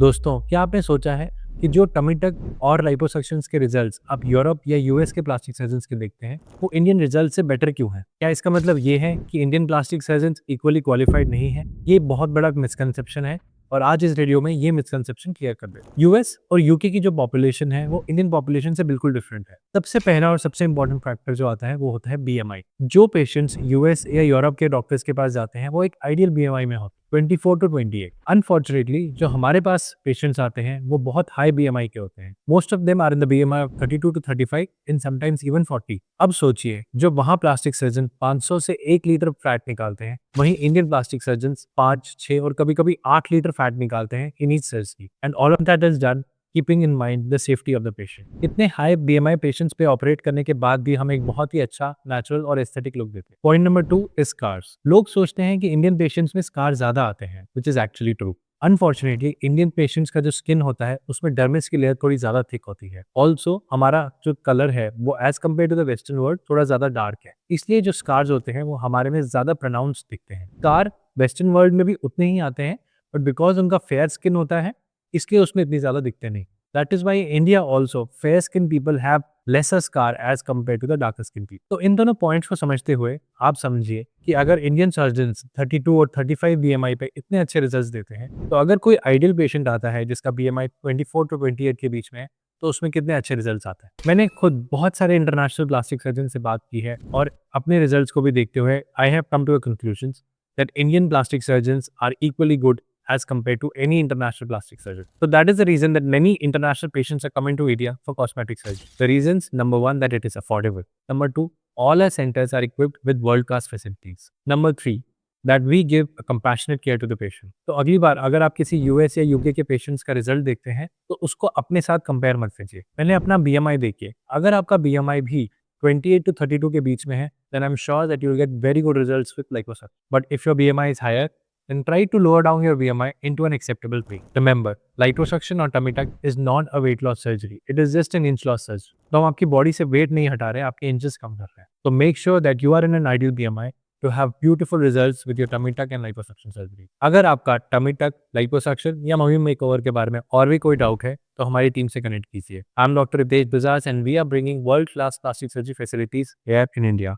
दोस्तों, क्या आपने सोचा है कि जो टमी टक और लिपोसक्शंस के रिजल्ट्स आप यूरोप या यूएस के प्लास्टिक सर्जन्स के देखते हैं, वो इंडियन रिजल्ट से बेटर क्यों हैं? क्या इसका मतलब ये है कि Indian plastic surgeons equally qualified नहीं है? ये बहुत बड़ा मिसकंसेप्शन है और आज इस वीडियो में ये मिसकंसेप्शन क्लियर कर दें। यूएस और यूके की जो पॉपुलेशन है वो इंडियन पॉपुलेशन से बिल्कुल डिफरेंट है। सबसे पहला और सबसे इंपॉर्टेंट फैक्टर जो आता है वो होता है बीएमआई। जो पेशेंट्स यूएस या यूरोप के डॉक्टर्स के पास जाते हैं वो एक आइडियल बीएमआई में होते हैं 24 टू 28। अनफॉर्चुनेटली जो हमारे पास पेशेंट्स आते हैं वो बहुत हाई बीएमआई के होते हैं। Most of them are in the BMI of 32 to 35 in sometimes even 40। अब सोचिए, जो वहाँ प्लास्टिक सर्जन 500 से 1 लीटर फैट निकालते हैं, वहीं इंडियन प्लास्टिक सर्जन 5, 6 और कभी-कभी 8 लीटर फैट निकालते हैं in each surgery, and all of that is done keeping in mind the safety of the patient. इतने हाई बीएमआई पेशेंट्स पे ऑपरेट करने के बाद भी हम एक बहुत ही अच्छा नेचुरल और एस्थेटिक लुक देते हैं। Point number 2 is scars. लोग सोचते हैं कि इंडियन पेशेंट्स में स्कार ज्यादा आते हैं, which is actually true. Unfortunately Indian patients का जो स्किन होता है उसमें डर्मिस की लेयर थोड़ी ज्यादा थिक होती है। ऑल्सो हमारा जो कलर है वो as compare to the western world थोड़ा ज्यादा डार्क है, इसलिए जो स्कार्स होते हैं वो हमारे में ज्यादा प्रोनाउंस दिखते हैं। स्कार वेस्टर्न वर्ल्ड में भी उतने ही आते हैं, बट बिकॉज उनका फेयर स्किन होता है इसलिए उसमें इतनी ज्यादा दिखते नहीं। That is why in India also fair skin people have lesser scar as compared to the darker skin people. तो इन दोनों पॉइंट्स को समझते हुए आप समझिए कि अगर इंडियन सर्जन्स 32 और 35 बीएमआई पे इतने अच्छे रिजल्ट्स देते हैं, तो अगर कोई आइडियल पेशेंट आता है जिसका बीएमआई 24 टू 28 के बीच में है, तो उसमें कितने अच्छे रिजल्ट्स आते हैं। मैंने खुद बहुत सारे इंटरनेशनल प्लास्टिक सर्जन से बात की है और अपने रिजल्ट्स को भी देखते हुए I have come to a conclusion that Indian plastic surgeons are equally good as compared to any international plastic surgeon. So that is the reason that many international patients are coming to India for cosmetic surgery. The reasons: number one, that it is affordable. Number two, all our centers are equipped with world-class facilities. Number three, that we give a compassionate care to the patient. तो अगली बार अगर आप किसी US या UK के patients का result देखते हैं तो उसको अपने साथ कंपेयर मत कीजिए, पहले अपना बीएमआई देखिए। अगर आपका बीएमआई भी 28 to 32 के बीच में है, then I'm sure that you'll get very good results with liposuction. But if your BMI is higher, then try to lower down your BMI into an acceptable way. Remember, liposuction or tummy tuck is not a weight loss surgery. It is just an inch loss surgery. तो हम आपकी body से wait नहीं हटा रहे, आपके inches कम कर रहे हैं। तो make sure that you are in an ideal BMI to have beautiful results with your tummy tuck and liposuction surgery. अगर आपका tummy tuck, liposuction या मम्मी मेकओवर के बारे में और भी कोई डाउट है तो हमारी टीम से कनेक्ट कीजिए। I am doctor Ritesh Bajaj and we are bringing world class plastic surgery facilities here in India.